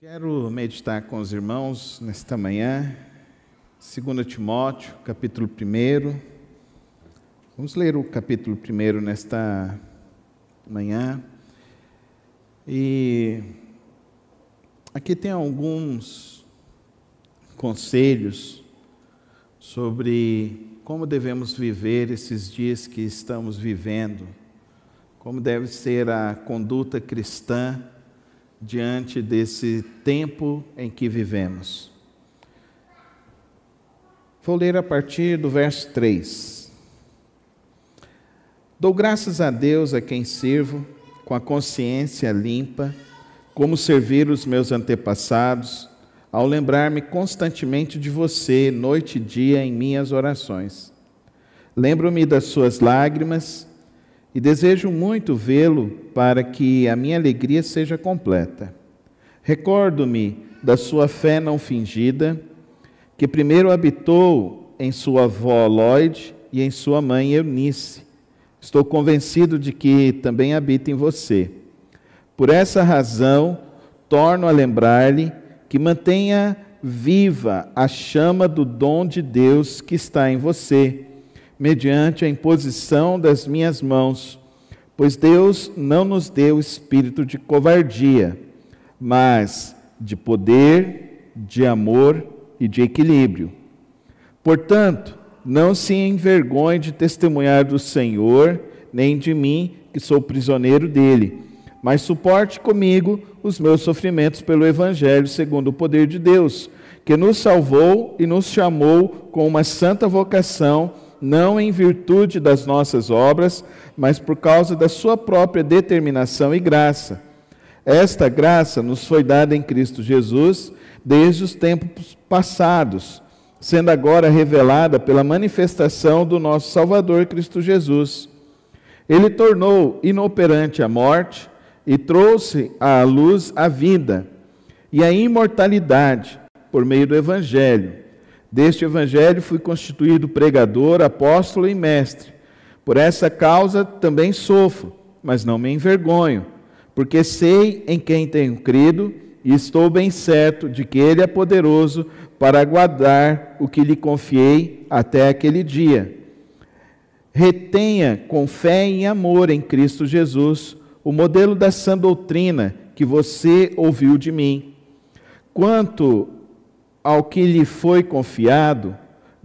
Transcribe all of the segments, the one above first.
Quero meditar com os irmãos nesta manhã, 2 Timóteo, capítulo 1. Vamos ler o capítulo 1 nesta manhã. E aqui tem alguns conselhos sobre como devemos viver esses dias que estamos vivendo, como deve ser a conduta cristã diante desse tempo em que vivemos. Vou ler a partir do verso 3. Dou graças a Deus a quem sirvo, com a consciência limpa, como servir os meus antepassados, ao lembrar-me constantemente de você, noite e dia, em minhas orações. Lembro-me das suas lágrimas e desejo muito vê-lo para que a minha alegria seja completa. Recordo-me da sua fé não fingida, que primeiro habitou em sua avó Lloyd e em sua mãe Eunice. Estou convencido de que também habita em você. Por essa razão, torno a lembrar-lhe que mantenha viva a chama do dom de Deus que está em você, mediante a imposição das minhas mãos, pois Deus não nos deu espírito de covardia, mas de poder, de amor e de equilíbrio. Portanto, não se envergonhe de testemunhar do Senhor, nem de mim, que sou prisioneiro dele, mas suporte comigo os meus sofrimentos pelo Evangelho, segundo o poder de Deus, que nos salvou e nos chamou com uma santa vocação, não em virtude das nossas obras, mas por causa da sua própria determinação e graça. Esta graça nos foi dada em Cristo Jesus desde os tempos passados, sendo agora revelada pela manifestação do nosso Salvador Cristo Jesus. Ele tornou inoperante a morte e trouxe à luz a vida e a imortalidade por meio do Evangelho. Deste Evangelho fui constituído pregador, apóstolo e mestre. Por essa causa também sofro, mas não me envergonho, porque sei em quem tenho crido e estou bem certo de que Ele é poderoso para guardar o que lhe confiei até aquele dia. Retenha com fé e amor em Cristo Jesus o modelo da sã doutrina que você ouviu de mim. Quanto ao que lhe foi confiado,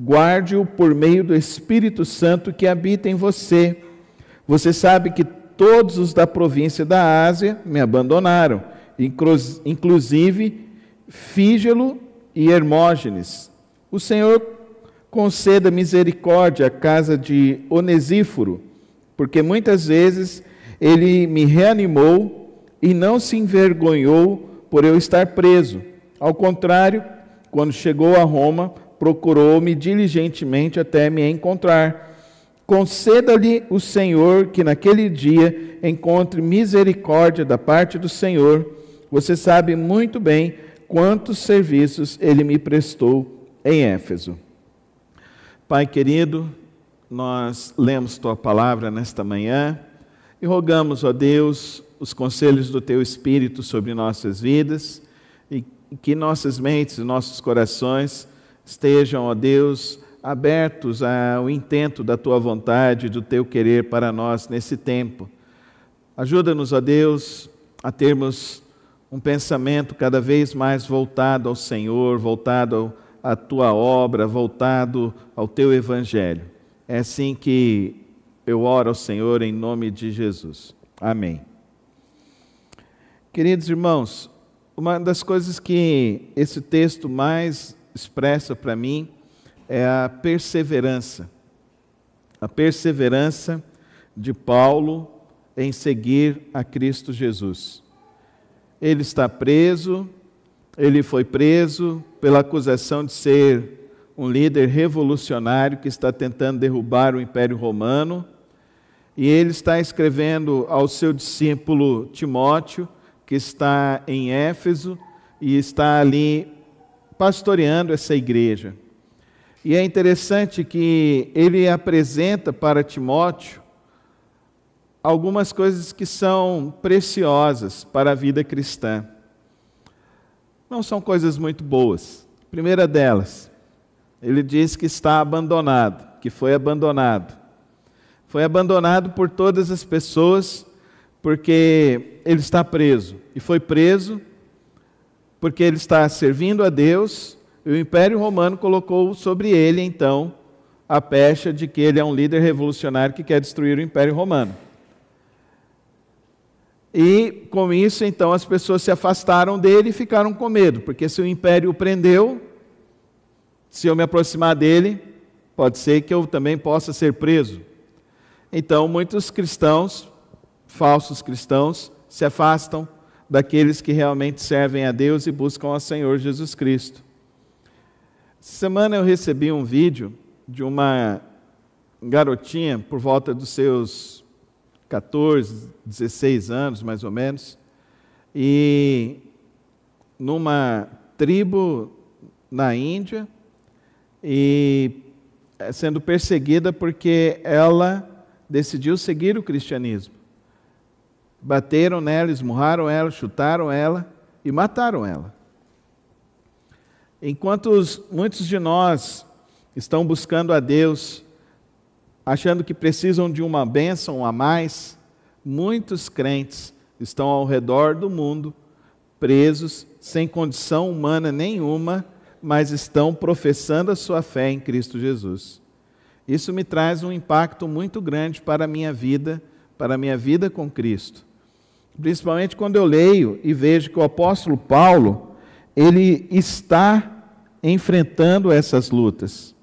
guarde-o por meio do Espírito Santo que habita em você. Você sabe que todos os da província da Ásia me abandonaram, inclusive Fígelo e Hermógenes. O Senhor conceda misericórdia à casa de Onesíforo, porque muitas vezes ele me reanimou e não se envergonhou por eu estar preso. Ao contrário, quando chegou a Roma, procurou-me diligentemente até me encontrar. Conceda-lhe o Senhor que naquele dia encontre misericórdia da parte do Senhor. Você sabe muito bem quantos serviços ele me prestou em Éfeso. Pai querido, nós lemos tua palavra nesta manhã e rogamos, ó Deus, os conselhos do teu Espírito sobre nossas vidas e que nossas mentes e nossos corações estejam, ó Deus, abertos ao intento da tua vontade e do teu querer para nós nesse tempo. Ajuda-nos, ó Deus, a termos um pensamento cada vez mais voltado ao Senhor, voltado à tua obra, voltado ao teu Evangelho. É assim que eu oro ao Senhor em nome de Jesus. Amém. Queridos irmãos, uma das coisas que esse texto mais expressa para mim é a perseverança. A perseverança de Paulo em seguir a Cristo Jesus. Ele está preso, ele foi preso pela acusação de ser um líder revolucionário que está tentando derrubar o Império Romano, e ele está escrevendo ao seu discípulo Timóteo, que está em Éfeso e está ali pastoreando essa igreja. E é interessante que ele apresenta para Timóteo algumas coisas que são preciosas para a vida cristã. não são coisas muito boas. A primeira delas, ele diz que está abandonado, que foi abandonado. Foi abandonado por todas as pessoas, porque ele está preso. E foi preso porque ele está servindo a Deus, e o Império Romano colocou sobre ele, então, a pecha de que ele é um líder revolucionário que quer destruir o Império Romano. E com isso, então, as pessoas se afastaram dele e ficaram com medo, porque se o Império o prendeu, se eu me aproximar dele, pode ser que eu também possa ser preso. Então, muitos cristãos, falsos cristãos, se afastam daqueles que realmente servem a Deus e buscam ao Senhor Jesus Cristo. Essa semana eu recebi um vídeo de uma garotinha por volta dos seus 14, 16 anos, mais ou menos, e numa tribo na Índia, e sendo perseguida porque ela decidiu seguir o cristianismo. Bateram nela, esmurraram ela, chutaram ela e mataram ela. Enquanto muitos de nós estão buscando a Deus, achando que precisam de uma bênção a mais, muitos crentes estão ao redor do mundo, presos, sem condição humana nenhuma, mas estão professando a sua fé em Cristo Jesus. Isso me traz um impacto muito grande para a minha vida com Cristo. Principalmente quando eu leio e vejo que o apóstolo Paulo, ele está enfrentando essas lutas.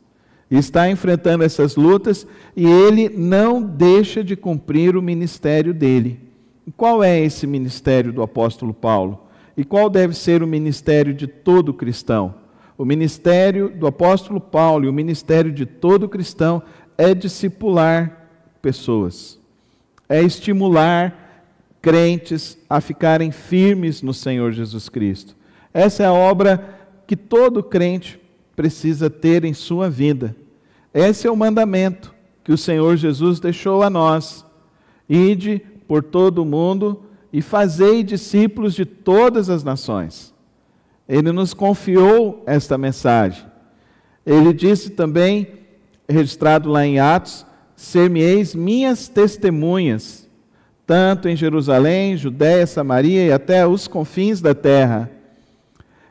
Está enfrentando essas lutas e ele não deixa de cumprir o ministério dele. E qual é esse ministério do apóstolo Paulo? E qual deve ser o ministério de todo cristão? O ministério do apóstolo Paulo e o ministério de todo cristão é discipular pessoas, é estimular crentes a ficarem firmes no Senhor Jesus Cristo. Essa é a obra que todo crente precisa ter em sua vida. Esse é o mandamento que o Senhor Jesus deixou a nós. Ide por todo o mundo e fazei discípulos de todas as nações. Ele nos confiou esta mensagem. Ele disse também, registrado lá em Atos, ser-me-eis minhas testemunhas, tanto em Jerusalém, Judéia, Samaria e até os confins da terra.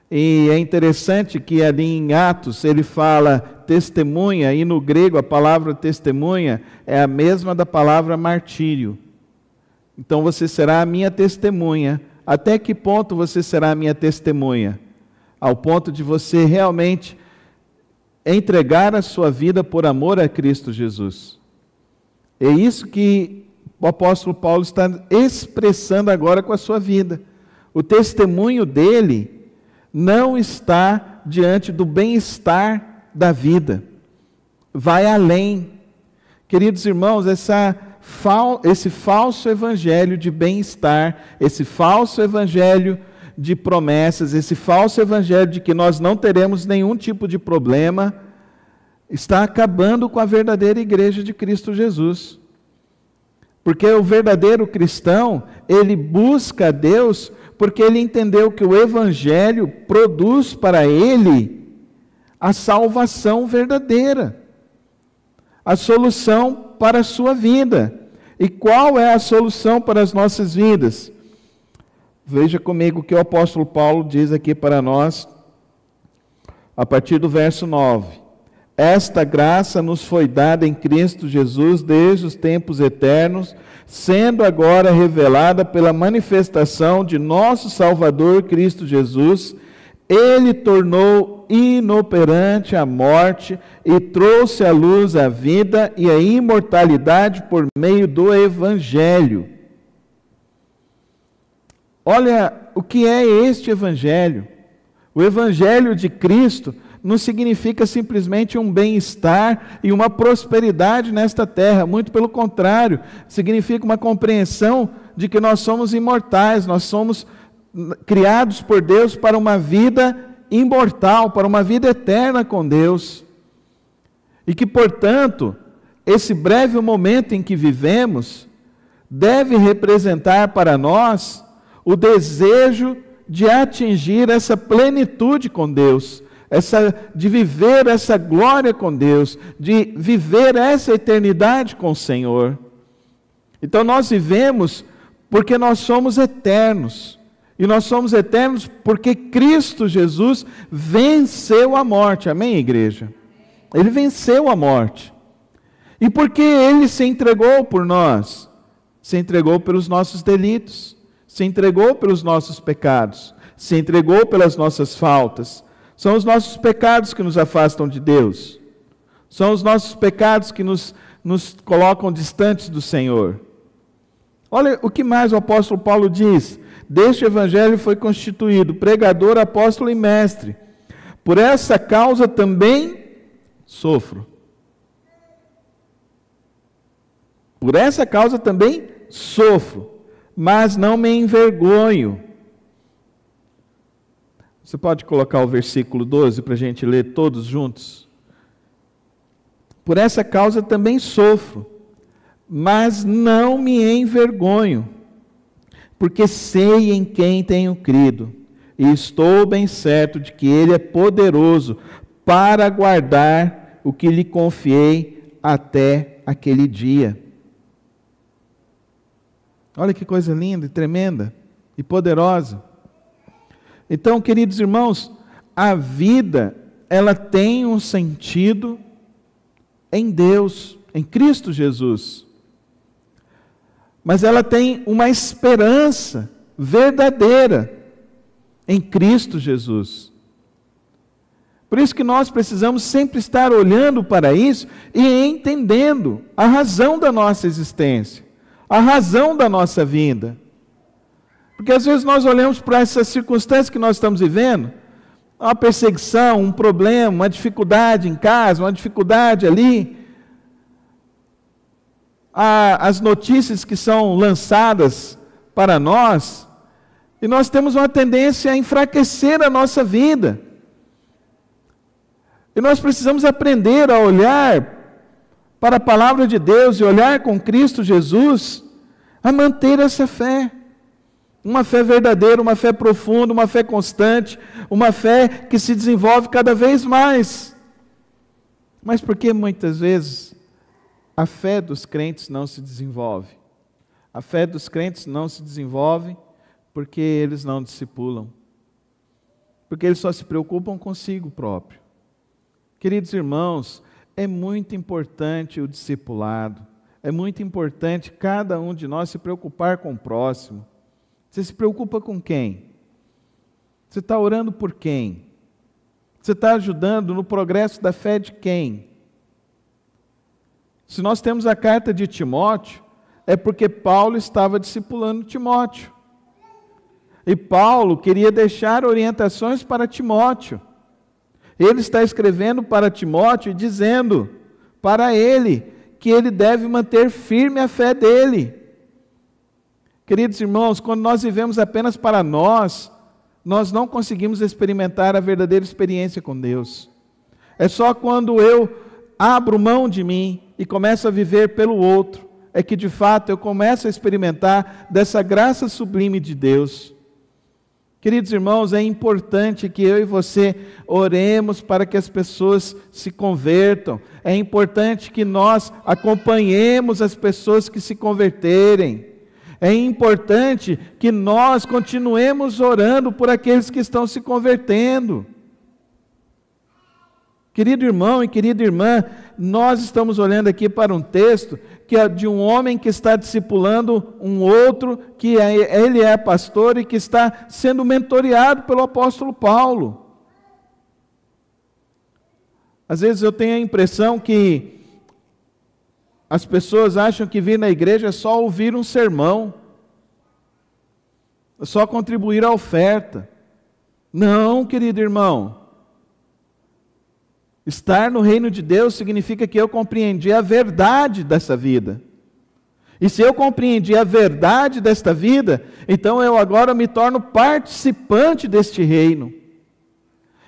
E é interessante que ali em Atos ele fala testemunha, e no grego a palavra testemunha é a mesma da palavra martírio. Então você será a minha testemunha. Até que ponto você será a minha testemunha? Ao ponto de você realmente entregar a sua vida por amor a Cristo Jesus. É isso que o apóstolo Paulo está expressando agora com a sua vida. O testemunho dele não está diante do bem-estar da vida. Vai além. Queridos irmãos, esse falso evangelho de bem-estar, esse falso evangelho de promessas, esse falso evangelho de que nós não teremos nenhum tipo de problema, está acabando com a verdadeira igreja de Cristo Jesus. Porque o verdadeiro cristão, ele busca a Deus porque ele entendeu que o evangelho produz para ele a salvação verdadeira, a solução para a sua vida. E qual é a solução para as nossas vidas? Veja comigo o que o apóstolo Paulo diz aqui para nós, a partir do verso 9. Esta graça nos foi dada em Cristo Jesus desde os tempos eternos, sendo agora revelada pela manifestação de nosso Salvador Cristo Jesus. Ele tornou inoperante a morte e trouxe à luz a vida e a imortalidade por meio do Evangelho. Olha o que é este Evangelho. O Evangelho de Cristo não significa simplesmente um bem-estar e uma prosperidade nesta terra. Muito pelo contrário, significa uma compreensão de que nós somos imortais, nós somos criados por Deus para uma vida imortal, para uma vida eterna com Deus. E que, portanto, esse breve momento em que vivemos deve representar para nós o desejo de atingir essa plenitude com Deus, de viver essa glória com Deus, de viver essa eternidade com o Senhor. Então nós vivemos porque nós somos eternos. E nós somos eternos porque Cristo Jesus venceu a morte. Amém, igreja? Ele venceu a morte. E porque Ele se entregou por nós? Se entregou pelos nossos delitos, se entregou pelos nossos pecados, se entregou pelas nossas faltas. São os nossos pecados que nos afastam de Deus. São os nossos pecados que nos colocam distantes do Senhor. Olha o que mais o apóstolo Paulo diz. Deste evangelho foi constituído pregador, apóstolo e mestre. Por essa causa também sofro. Por essa causa também sofro, mas não me envergonho. Você pode colocar o versículo 12 para a gente ler todos juntos? Por essa causa também sofro, mas não me envergonho, porque sei em quem tenho crido, e estou bem certo de que Ele é poderoso para guardar o que lhe confiei até aquele dia. Olha que coisa linda e tremenda e poderosa. Então, queridos irmãos, a vida, ela tem um sentido em Deus, em Cristo Jesus. Mas ela tem uma esperança verdadeira em Cristo Jesus. Por isso que nós precisamos sempre estar olhando para isso e entendendo a razão da nossa existência, a razão da nossa vida. Porque às vezes nós olhamos para essas circunstâncias que nós estamos vivendo, uma perseguição, um problema, uma dificuldade em casa, uma dificuldade ali, as notícias que são lançadas para nós, e nós temos uma tendência a enfraquecer a nossa vida. E nós precisamos aprender a olhar para a palavra de Deus e olhar com Cristo Jesus, a manter essa fé. Uma fé verdadeira, uma fé profunda, uma fé constante, uma fé que se desenvolve cada vez mais. Mas por que muitas vezes a fé dos crentes não se desenvolve? A fé dos crentes não se desenvolve porque eles não discipulam. Porque eles só se preocupam consigo próprio. Queridos irmãos, é muito importante o discipulado. É muito importante cada um de nós se preocupar com o próximo. Você se preocupa com quem? Você está orando por quem? Você está ajudando no progresso da fé de quem? Se nós temos a carta de Timóteo, é porque Paulo estava discipulando Timóteo. E Paulo queria deixar orientações para Timóteo. Ele está escrevendo para Timóteo e dizendo para ele que ele deve manter firme a fé dele. Queridos irmãos, quando nós vivemos apenas para nós não conseguimos experimentar a verdadeira experiência com Deus. É só quando eu abro mão de mim e começo a viver pelo outro, é que de fato eu começo a experimentar dessa graça sublime de Deus. Queridos irmãos, é importante que eu e você oremos para que as pessoas se convertam. É importante que nós acompanhemos as pessoas que se converterem. É importante que nós continuemos orando por aqueles que estão se convertendo. Querido irmão e querida irmã, nós estamos olhando aqui para um texto que é de um homem que está discipulando um outro, que ele é pastor e que está sendo mentoreado pelo apóstolo Paulo. Às vezes eu tenho a impressão que as pessoas acham que vir na igreja é só ouvir um sermão, é só contribuir à oferta. Não, querido irmão. Estar no reino de Deus significa que eu compreendi a verdade dessa vida. E se eu compreendi a verdade desta vida, então eu agora me torno participante deste reino.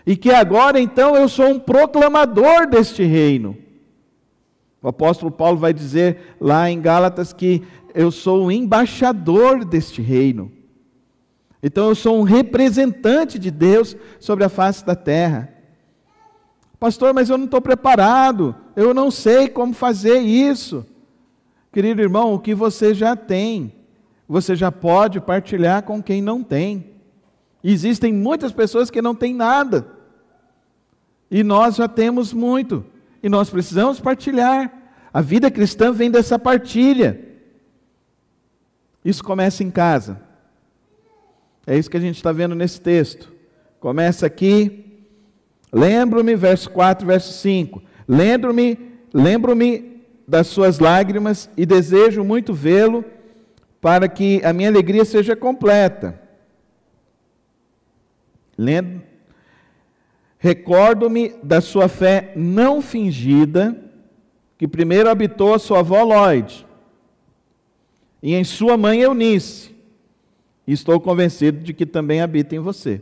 E que agora então eu sou um proclamador deste reino. O apóstolo Paulo vai dizer lá em Gálatas que eu sou o embaixador deste reino. Então eu sou um representante de Deus sobre a face da terra. Pastor, mas eu não estou preparado, eu não sei como fazer isso. Querido irmão, o que você já tem, você já pode partilhar com quem não tem. Existem muitas pessoas que não têm nada, e nós já temos muito, e nós precisamos partilhar. A vida cristã vem dessa partilha. Isso começa em casa. É isso que a gente está vendo nesse texto. Começa aqui, lembro-me, verso 4, verso 5. Lembro-me das suas lágrimas e desejo muito vê-lo para que a minha alegria seja completa. Recordo-me da sua fé não fingida, que primeiro habitou a sua avó Lloyd, e em sua mãe Eunice, e estou convencido de que também habita em você.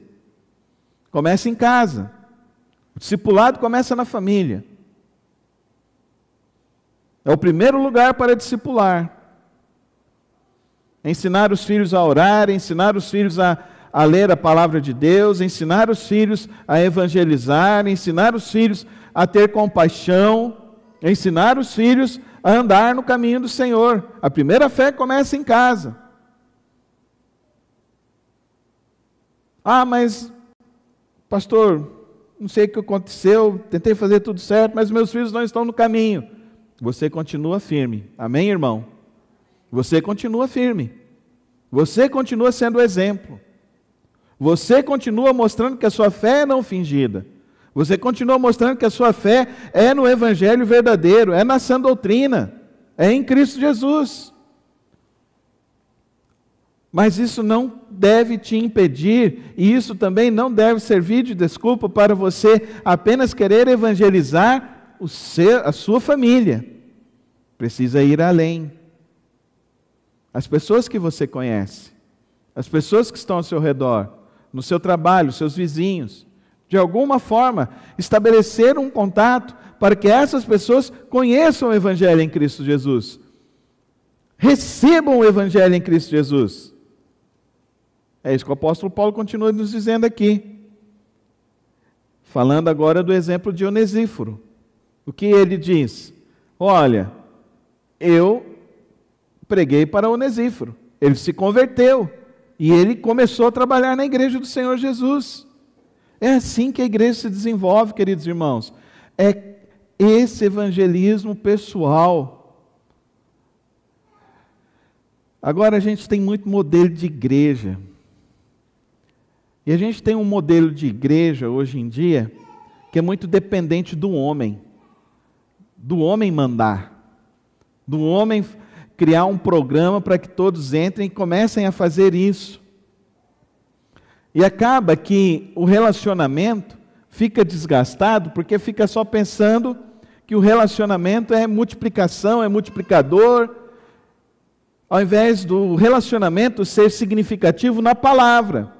Começa em casa. O discipulado começa na família. É o primeiro lugar para discipular. Ensinar os filhos a orar, ensinar os filhos a ler a palavra de Deus, ensinar os filhos a evangelizar, ensinar os filhos a ter compaixão, ensinar os filhos a andar no caminho do Senhor. A primeira fé começa em casa. Ah, mas, pastor, não sei o que aconteceu, tentei fazer tudo certo, mas meus filhos não estão no caminho. Você continua firme. Amém, irmão? Você continua firme. Você continua sendo exemplo. Você continua mostrando que a sua fé é não fingida. Você continua mostrando que a sua fé é no Evangelho verdadeiro, é na sã doutrina, é em Cristo Jesus. Mas isso não deve te impedir, e isso também não deve servir de desculpa para você apenas querer evangelizar a sua família. Precisa ir além. As pessoas que você conhece, as pessoas que estão ao seu redor, no seu trabalho, seus vizinhos, de alguma forma, estabelecer um contato para que essas pessoas conheçam o Evangelho em Cristo Jesus. Recebam o Evangelho em Cristo Jesus. É isso que o apóstolo Paulo continua nos dizendo aqui. Falando agora do exemplo de Onesíforo. O que ele diz? Olha, eu preguei para Onesíforo. Ele se converteu. E ele começou a trabalhar na igreja do Senhor Jesus. É assim que a igreja se desenvolve, queridos irmãos. É esse evangelismo pessoal. Agora a gente tem muito modelo de igreja. E a gente tem um modelo de igreja hoje em dia que é muito dependente do homem mandar, do homem criar um programa para que todos entrem e comecem a fazer isso. E acaba que o relacionamento fica desgastado porque fica só pensando que o relacionamento é multiplicação, é multiplicador, ao invés do relacionamento ser significativo na palavra.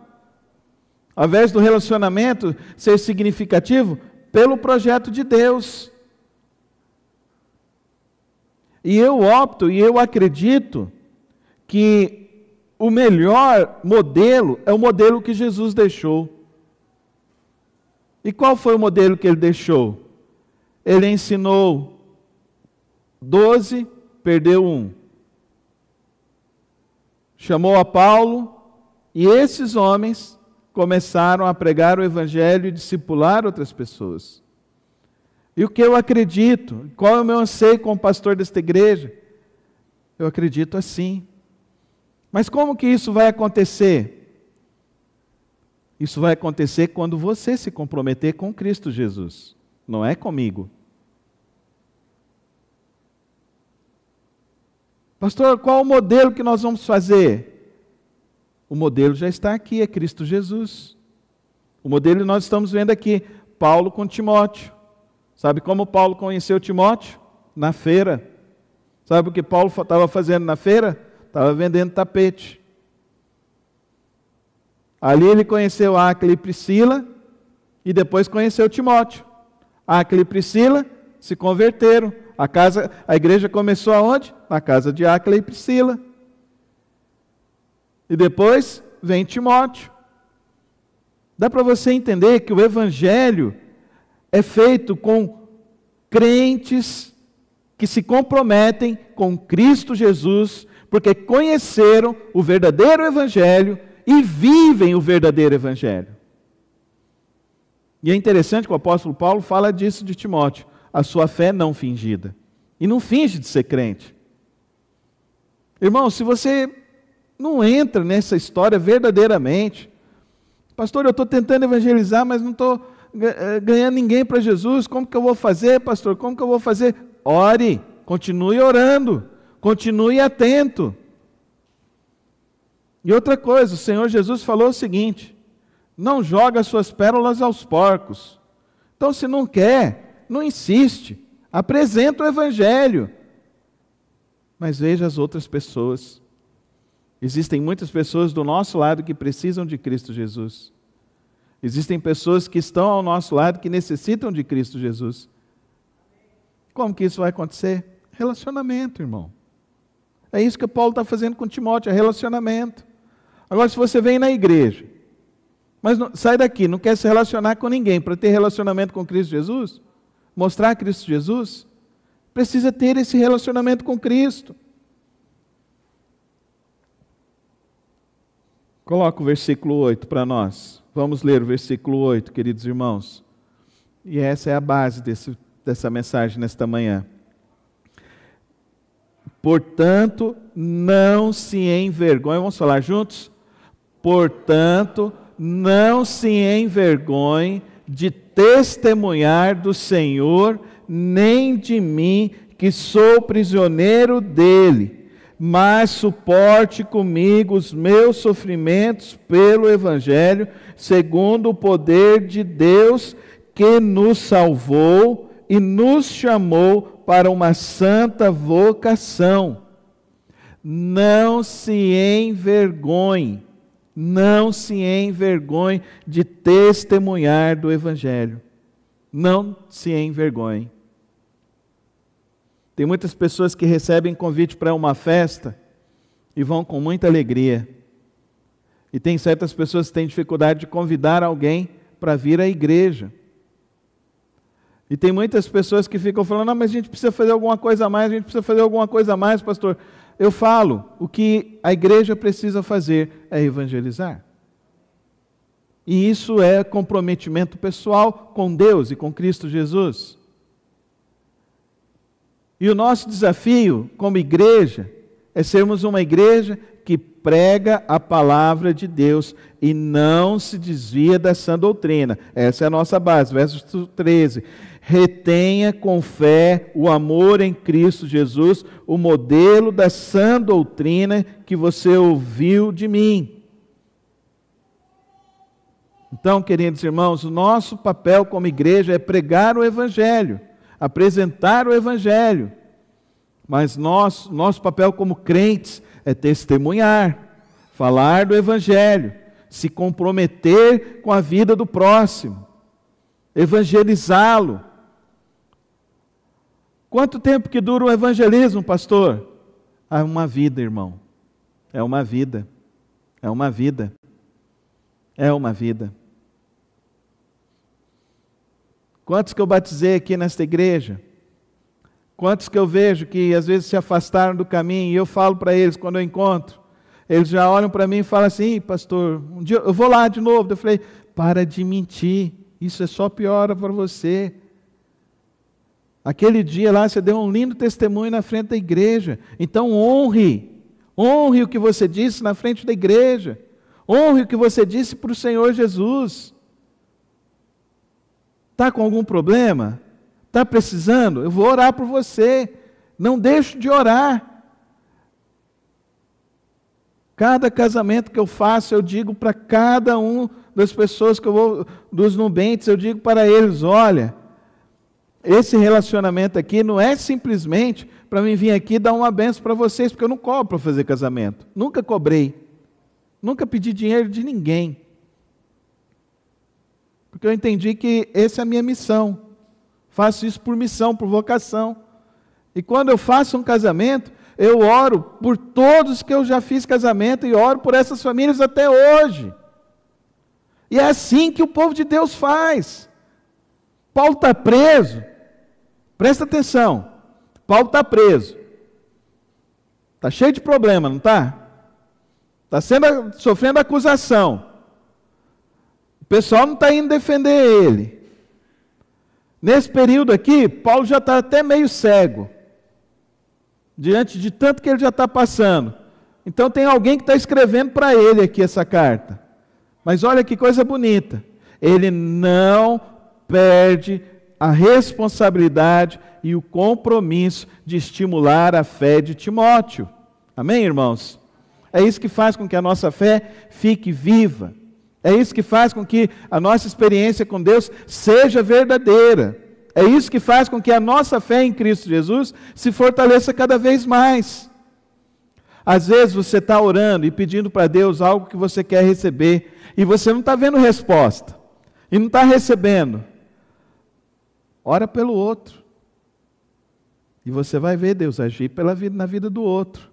Ao invés do relacionamento ser significativo pelo projeto de Deus. E eu opto e eu acredito que o melhor modelo é o modelo que Jesus deixou. E qual foi o modelo que ele deixou? Ele ensinou 12, perdeu 1. Chamou a Paulo e esses homens começaram a pregar o Evangelho e discipular outras pessoas. E o que eu acredito? Qual é o meu anseio como pastor desta igreja? Eu acredito assim. Mas como que isso vai acontecer? Isso vai acontecer quando você se comprometer com Cristo Jesus. Não é comigo. Pastor, qual o modelo que nós vamos fazer? O modelo já está aqui, é Cristo Jesus. O modelo nós estamos vendo aqui, Paulo com Timóteo. Sabe como Paulo conheceu Timóteo? Na feira. Sabe o que Paulo estava fazendo na feira? Estava vendendo tapete. Ali ele conheceu Áquila e Priscila e depois conheceu Timóteo. Áquila e Priscila se converteram. A igreja começou aonde? Na casa de Áquila e Priscila. E depois vem Timóteo. Dá para você entender que o Evangelho é feito com crentes que se comprometem com Cristo Jesus, porque conheceram o verdadeiro Evangelho e vivem o verdadeiro Evangelho. E é interessante que o apóstolo Paulo fala disso de Timóteo, a sua fé não fingida. E não finge de ser crente. Irmão, se você não entra nessa história verdadeiramente, pastor, eu estou tentando evangelizar, mas não estou ganhando ninguém para Jesus, como que eu vou fazer, pastor? Como que eu vou fazer? Ore, continue orando, continue atento. E outra coisa, o Senhor Jesus falou o seguinte: não joga as suas pérolas aos porcos. Então, se não quer, não insiste, apresenta o Evangelho. Mas veja as outras pessoas. Existem muitas pessoas do nosso lado que precisam de Cristo Jesus. Existem pessoas que estão ao nosso lado que necessitam de Cristo Jesus. Como que isso vai acontecer? Relacionamento, irmão. É isso que Paulo está fazendo com Timóteo, é relacionamento. Agora, se você vem na igreja, mas não, sai daqui, não quer se relacionar com ninguém para ter relacionamento com Cristo Jesus, mostrar Cristo Jesus, precisa ter esse relacionamento com Cristo. Coloca o versículo 8 para nós. Vamos ler o versículo 8, queridos irmãos. E essa é a base dessa mensagem nesta manhã. Portanto, não se envergonhe. Vamos falar juntos? Portanto, não se envergonhe de testemunhar do Senhor, nem de mim, que sou prisioneiro dele, mas suporte comigo os meus sofrimentos pelo Evangelho, segundo o poder de Deus que nos salvou e nos chamou para uma santa vocação. Não se envergonhe, não se envergonhe de testemunhar do Evangelho. Não se envergonhe. Tem muitas pessoas que recebem convite para uma festa e vão com muita alegria. E tem certas pessoas que têm dificuldade de convidar alguém para vir à igreja. E tem muitas pessoas que ficam falando: não, mas a gente precisa fazer alguma coisa a mais, a gente precisa fazer alguma coisa a mais, pastor. Eu falo, o que a igreja precisa fazer é evangelizar. E isso é comprometimento pessoal com Deus e com Cristo Jesus. E o nosso desafio como igreja é sermos uma igreja que prega a palavra de Deus e não se desvia da sã doutrina. Essa é a nossa base, verso 13. Retenha com fé o amor em Cristo Jesus, o modelo da sã doutrina que você ouviu de mim. Então, queridos irmãos, o nosso papel como igreja é pregar o Evangelho, apresentar o Evangelho. Mas nosso papel como crentes é testemunhar, falar do Evangelho, se comprometer com a vida do próximo, evangelizá-lo. Quanto tempo que dura o evangelismo, pastor? É uma vida, irmão. É uma vida. É uma vida. É uma vida. Quantos que eu batizei aqui nesta igreja? Quantos que eu vejo que às vezes se afastaram do caminho e eu falo para eles quando eu encontro, eles já olham para mim e falam assim: pastor, um dia eu vou lá de novo. Eu falei: para de mentir, isso é só piora para você. Aquele dia lá você deu um lindo testemunho na frente da igreja, então honre o que você disse na frente da igreja, honre o que você disse para o Senhor Jesus. Está com algum problema? Está precisando? Eu vou orar por você. Não deixe de orar. Cada casamento que eu faço, eu digo para cada um das pessoas que eu vou, dos nubentes, eu digo para eles: olha, esse relacionamento aqui não é simplesmente para mim vir aqui dar uma benção para vocês, porque eu não cobro para fazer casamento. Nunca cobrei. Nunca pedi dinheiro de ninguém. Porque eu entendi que essa é a minha missão. Faço isso por missão, por vocação. E quando eu faço um casamento, Eu oro por todos que eu já fiz casamento e oro por essas famílias até hoje. E é assim que o povo de Deus faz. Paulo está preso. Presta atenção. Paulo está preso. Está cheio de problema, não está? Está sofrendo acusação. O pessoal não está indo defender ele. Nesse período aqui, Paulo já está até meio cego. Diante de tanto que ele já está passando. Então tem alguém que está escrevendo para ele aqui essa carta. Mas olha que coisa bonita. Ele não perde a responsabilidade e o compromisso de estimular a fé de Timóteo. Amém, irmãos? É isso que faz com que a nossa fé fique viva. É isso que faz com que a nossa experiência com Deus seja verdadeira. É isso que faz com que a nossa fé em Cristo Jesus se fortaleça cada vez mais. Às vezes você está orando e pedindo para Deus algo que você quer receber, e você não está vendo resposta, e não está recebendo. Ora pelo outro. E você vai ver Deus agir na vida do outro.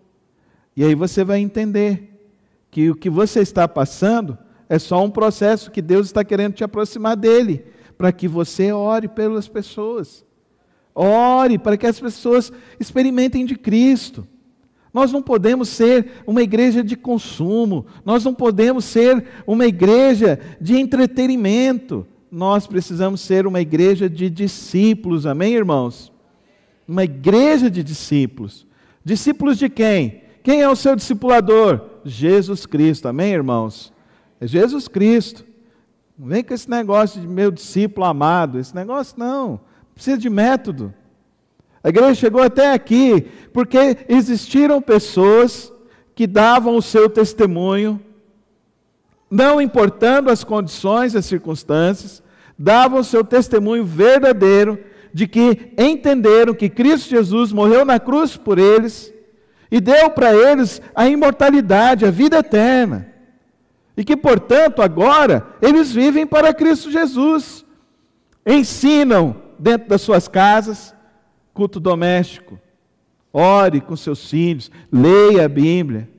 E aí você vai entender que o que você está passando é só um processo que Deus está querendo te aproximar dele, para que você ore pelas pessoas. Ore para que as pessoas experimentem de Cristo. Nós não podemos ser uma igreja de consumo, nós não podemos ser uma igreja de entretenimento. Nós precisamos ser uma igreja de discípulos, amém, irmãos? Uma igreja de discípulos. Discípulos de quem? Quem é o seu discipulador? Jesus Cristo, amém, irmãos? É Jesus Cristo. Não vem com esse negócio de meu discípulo amado, esse negócio não, precisa de método. A igreja chegou até aqui porque existiram pessoas que davam o seu testemunho, não importando as condições, as circunstâncias, davam o seu testemunho verdadeiro de que entenderam que Cristo Jesus morreu na cruz por eles e deu para eles a imortalidade, a vida eterna. E que, portanto, agora, eles vivem para Cristo Jesus. Ensinam dentro das suas casas, culto doméstico. Ore com seus filhos, leia a Bíblia.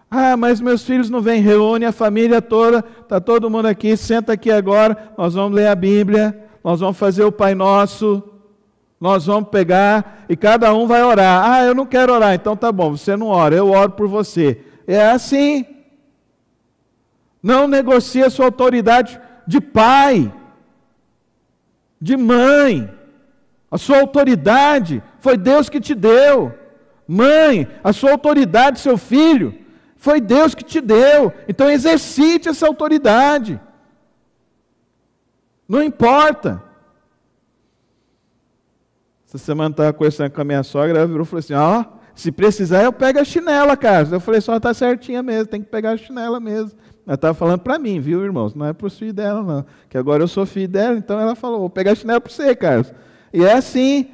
Ah, mas meus filhos não vêm, reúne a família toda, está todo mundo aqui, senta aqui agora, nós vamos ler a Bíblia, nós vamos fazer o Pai Nosso, nós vamos pegar e cada um vai orar. Ah, eu não quero orar, então tá bom, você não ora, eu oro por você. É assim. Não negocie a sua autoridade de pai, de mãe. A sua autoridade foi Deus que te deu. Mãe, a sua autoridade, seu filho, foi Deus que te deu. Então exercite essa autoridade. Não importa. Essa semana eu estava conversando com a minha sogra, ela virou e falou assim, ó, se precisar eu pego a chinela, cara. Eu falei, só está certinha mesmo, tem que pegar a chinela mesmo. Ela estava falando para mim, viu, irmãos? Não é para os filhos dela, não. Que agora eu sou filho dela, então ela falou, vou pegar a chinela para você, Carlos. E é assim.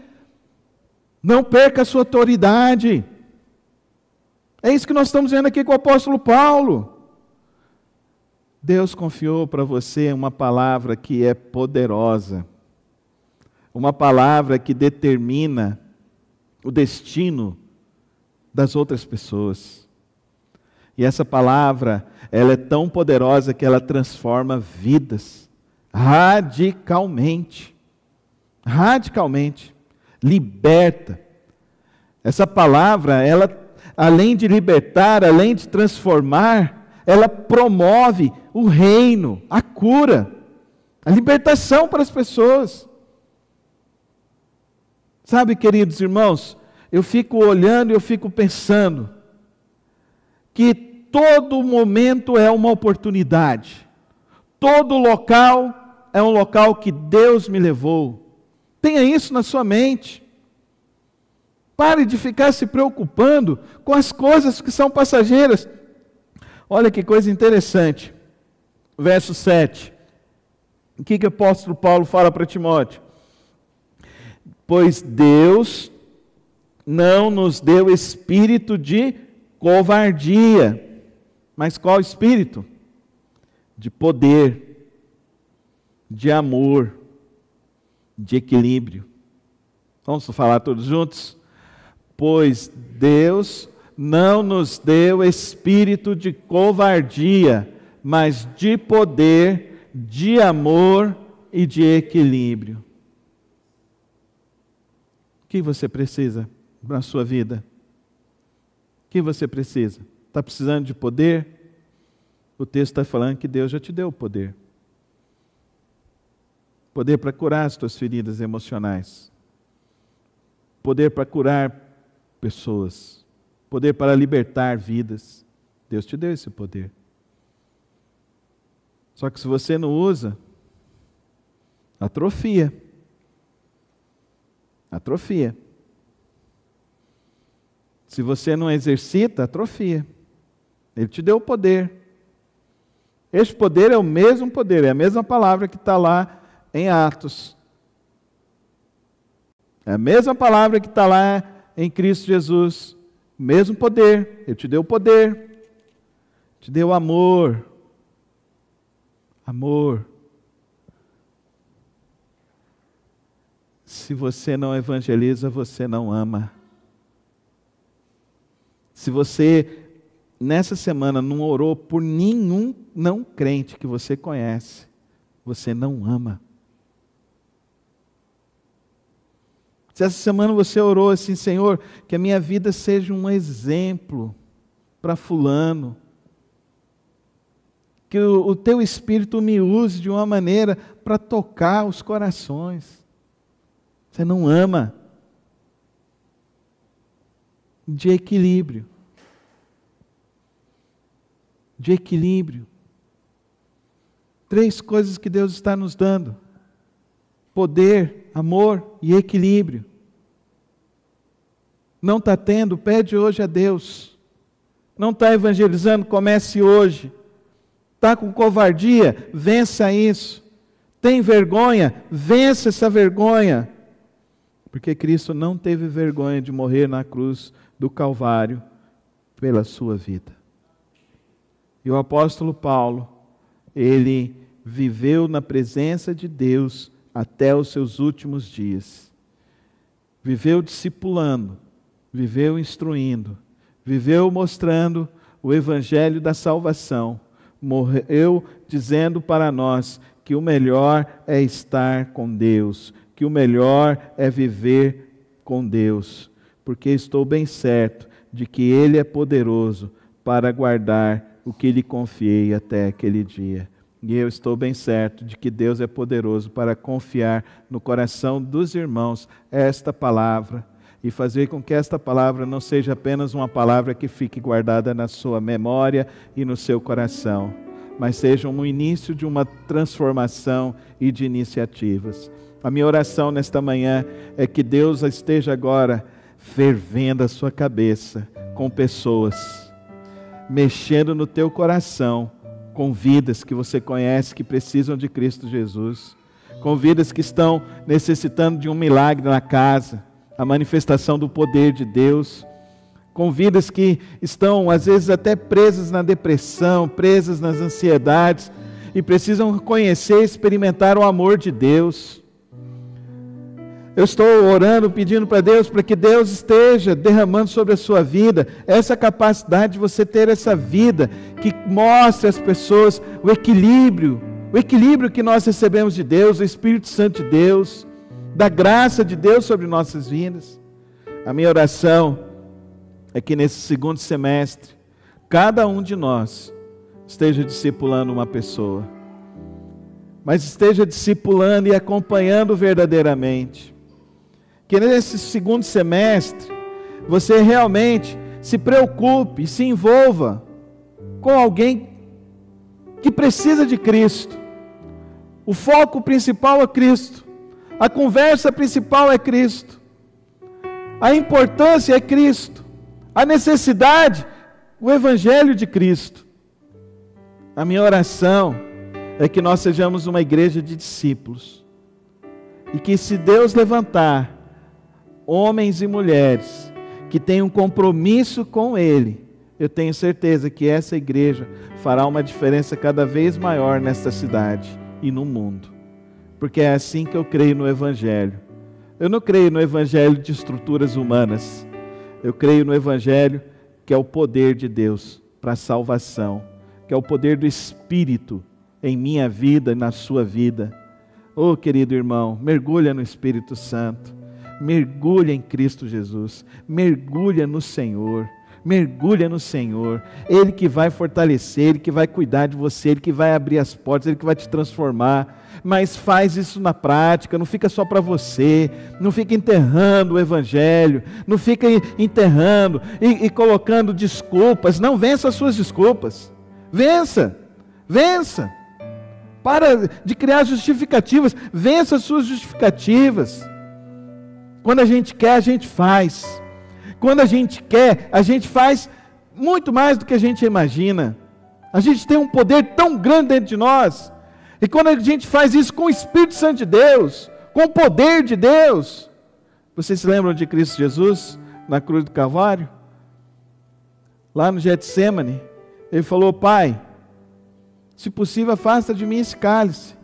Não perca a sua autoridade. É isso que nós estamos vendo aqui com o apóstolo Paulo. Deus confiou para você uma palavra que é poderosa. Uma palavra que determina o destino das outras pessoas. E essa palavra, ela é tão poderosa que ela transforma vidas radicalmente. Radicalmente. Liberta. Essa palavra, ela, além de libertar, além de transformar, ela promove o reino, a cura, a libertação para as pessoas. Sabe, queridos irmãos, eu fico olhando e eu fico pensando que todo momento é uma oportunidade. Todo local é um local que Deus me levou. Tenha isso na sua mente. Pare de ficar se preocupando com as coisas que são passageiras. Olha que coisa interessante. Verso 7. O que o apóstolo Paulo fala para Timóteo? Pois Deus não nos deu espírito de covardia. Mas qual espírito? De poder, de amor, de equilíbrio. Vamos falar todos juntos? Pois Deus não nos deu espírito de covardia, mas de poder, de amor e de equilíbrio. O que você precisa na sua vida? O que você precisa? Está precisando de poder? O texto está falando que Deus já te deu o poder. Poder para curar as tuas feridas emocionais. Poder para curar pessoas. Poder para libertar vidas. Deus te deu esse poder. Só que se você não usa, atrofia. Atrofia. Se você não exercita, atrofia. Ele te deu o poder. Este poder é o mesmo poder, é a mesma palavra que está lá em Atos. É a mesma palavra que está lá em Cristo Jesus. O mesmo poder. Ele te deu o poder. Te deu amor. Amor. Se você não evangeliza, você não ama. Se você, nessa semana, não orou por nenhum não crente que você conhece, você não ama. Se essa semana você orou assim, Senhor, que a minha vida seja um exemplo para fulano, que o teu Espírito me use de uma maneira para tocar os corações. Você não ama. De equilíbrio. De equilíbrio. 3 coisas que Deus está nos dando: poder, amor e equilíbrio. Não está tendo? Pede hoje a Deus. Não está evangelizando? Comece hoje. Está com covardia? Vença isso. Tem vergonha? Vença essa vergonha. Porque Cristo não teve vergonha de morrer na cruz do Calvário pela sua vida. E o apóstolo Paulo, ele viveu na presença de Deus até os seus últimos dias. Viveu discipulando, viveu instruindo, viveu mostrando o evangelho da salvação. Morreu dizendo para nós que o melhor é estar com Deus, que o melhor é viver com Deus, porque estou bem certo de que Ele é poderoso para guardar o que lhe confiei até aquele dia. E eu estou bem certo de que Deus é poderoso para confiar no coração dos irmãos esta palavra e fazer com que esta palavra não seja apenas uma palavra que fique guardada na sua memória e no seu coração, mas seja um início de uma transformação e de iniciativas. A minha oração nesta manhã é que Deus esteja agora fervendo a sua cabeça com pessoas, mexendo no teu coração, com vidas que você conhece que precisam de Cristo Jesus, com vidas que estão necessitando de um milagre na casa, a manifestação do poder de Deus, com vidas que estão às vezes até presas na depressão, presas nas ansiedades e precisam conhecer e experimentar o amor de Deus. Eu estou orando, pedindo para Deus, para que Deus esteja derramando sobre a sua vida essa capacidade de você ter essa vida que mostre às pessoas o equilíbrio que nós recebemos de Deus, o Espírito Santo de Deus, da graça de Deus sobre nossas vidas. A minha oração é que nesse segundo semestre, cada um de nós esteja discipulando uma pessoa, mas esteja discipulando e acompanhando verdadeiramente. Que nesse segundo semestre, você realmente se preocupe, se envolva com alguém que precisa de Cristo. O foco principal é Cristo. A conversa principal é Cristo. A importância é Cristo. A necessidade, o Evangelho de Cristo. A minha oração é que nós sejamos uma igreja de discípulos. E que se Deus levantar homens e mulheres que têm um compromisso com Ele, eu tenho certeza que essa igreja fará uma diferença cada vez maior nesta cidade e no mundo. Porque é assim que eu creio no Evangelho. Eu não creio no Evangelho de estruturas humanas. Eu creio no Evangelho, que é o poder de Deus para a salvação, que é o poder do Espírito em minha vida e na sua vida. Oh, querido irmão, mergulha no Espírito Santo, mergulha em Cristo Jesus, mergulha no Senhor, mergulha no Senhor. Ele que vai fortalecer, Ele que vai cuidar de você, Ele que vai abrir as portas, Ele que vai te transformar. Mas faz isso na prática, não fica só para você, não fica enterrando o Evangelho, não fica enterrando e colocando desculpas. Não, vença as suas desculpas, vença. Para de criar justificativas, vença as suas justificativas. Quando a gente quer, a gente faz. Quando a gente quer, a gente faz muito mais do que a gente imagina. A gente tem um poder tão grande dentro de nós. E quando a gente faz isso com o Espírito Santo de Deus, com o poder de Deus. Vocês se lembram de Cristo Jesus na cruz do Calvário? Lá no Getsêmani, Ele falou: Pai, se possível, afasta de mim esse cálice.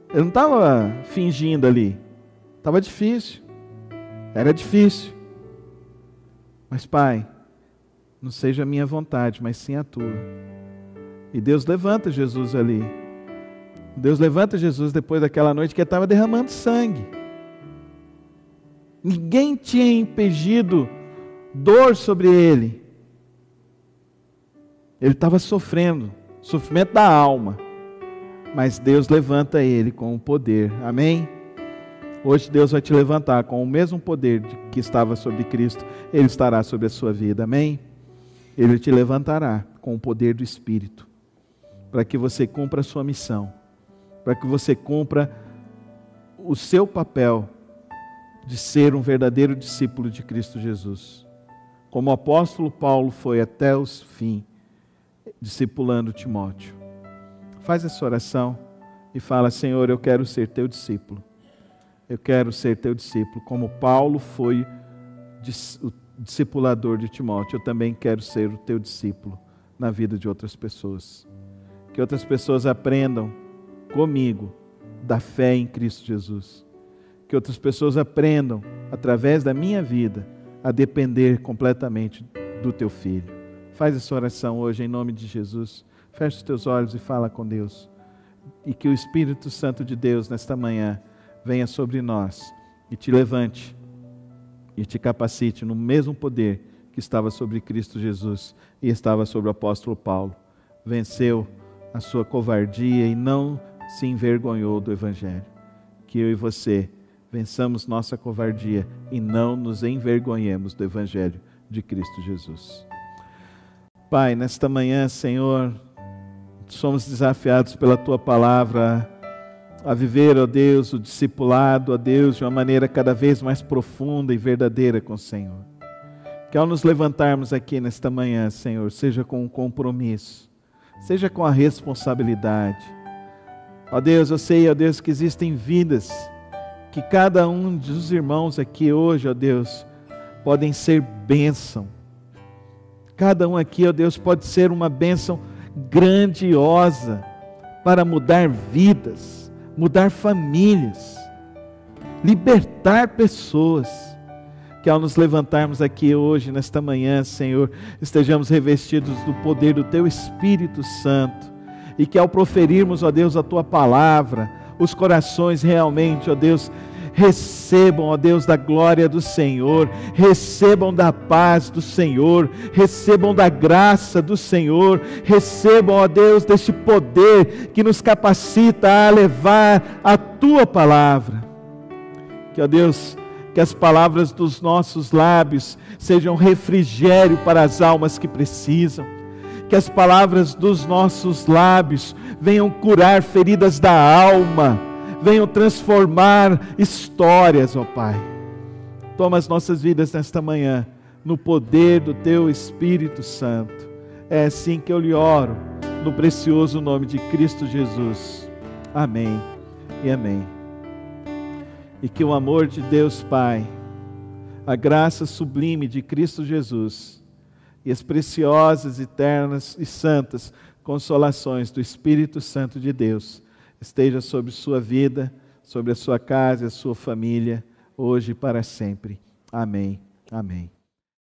Ele não estava fingindo ali. Estava difícil. Era difícil. Mas, Pai, não seja a minha vontade, mas sim a tua. E Deus levanta Jesus ali. Deus levanta Jesus depois daquela noite que ele estava derramando sangue. Ninguém tinha impedido dor sobre ele. Ele estava sofrendo, sofrimento da alma. Mas Deus levanta ele com o poder. Amém? Hoje Deus vai te levantar com o mesmo poder que estava sobre Cristo. Ele estará sobre a sua vida. Amém? Ele te levantará com o poder do Espírito. Para que você cumpra a sua missão. Para que você cumpra o seu papel de ser um verdadeiro discípulo de Cristo Jesus. Como o apóstolo Paulo foi até o fim, discipulando Timóteo. Faz essa oração e fala: Senhor, eu quero ser teu discípulo. Eu quero ser teu discípulo. Como Paulo foi o discipulador de Timóteo, eu também quero ser o teu discípulo na vida de outras pessoas. Que outras pessoas aprendam comigo da fé em Cristo Jesus. Que outras pessoas aprendam, através da minha vida, a depender completamente do teu Filho. Faz essa oração hoje em nome de Jesus. Fecha os teus olhos e fala com Deus. E que o Espírito Santo de Deus nesta manhã venha sobre nós e te levante e te capacite no mesmo poder que estava sobre Cristo Jesus e estava sobre o apóstolo Paulo. Venceu a sua covardia e não se envergonhou do Evangelho. Que eu e você vençamos nossa covardia e não nos envergonhemos do Evangelho de Cristo Jesus. Pai, nesta manhã, Senhor, somos desafiados pela Tua Palavra a viver, ó Deus, o discipulado, ó Deus, de uma maneira cada vez mais profunda e verdadeira com o Senhor. Que ao nos levantarmos aqui nesta manhã, Senhor, seja com um compromisso, seja com a responsabilidade. Ó Deus, eu sei, ó Deus, que existem vidas que cada um dos irmãos aqui hoje, ó Deus, podem ser bênção. Cada um aqui, ó Deus, pode ser uma bênção grandiosa para mudar vidas, mudar famílias, libertar pessoas. Que ao nos levantarmos aqui hoje, nesta manhã, Senhor, estejamos revestidos do poder do Teu Espírito Santo. E que ao proferirmos, ó Deus, a Tua Palavra, os corações realmente, ó Deus, recebam, ó Deus, da glória do Senhor, recebam da paz do Senhor, recebam da graça do Senhor, recebam, ó Deus, deste poder que nos capacita a levar a Tua Palavra. Que, ó Deus, que as palavras dos nossos lábios sejam refrigério para as almas que precisam. Que as palavras dos nossos lábios venham curar feridas da alma, venham transformar histórias, ó Pai. Toma as nossas vidas nesta manhã, no poder do Teu Espírito Santo. É assim que eu lhe oro, no precioso nome de Cristo Jesus. Amém e amém. E que o amor de Deus Pai, a graça sublime de Cristo Jesus e as preciosas, eternas e santas consolações do Espírito Santo de Deus esteja sobre sua vida, sobre a sua casa e a sua família, hoje e para sempre. Amém. Amém.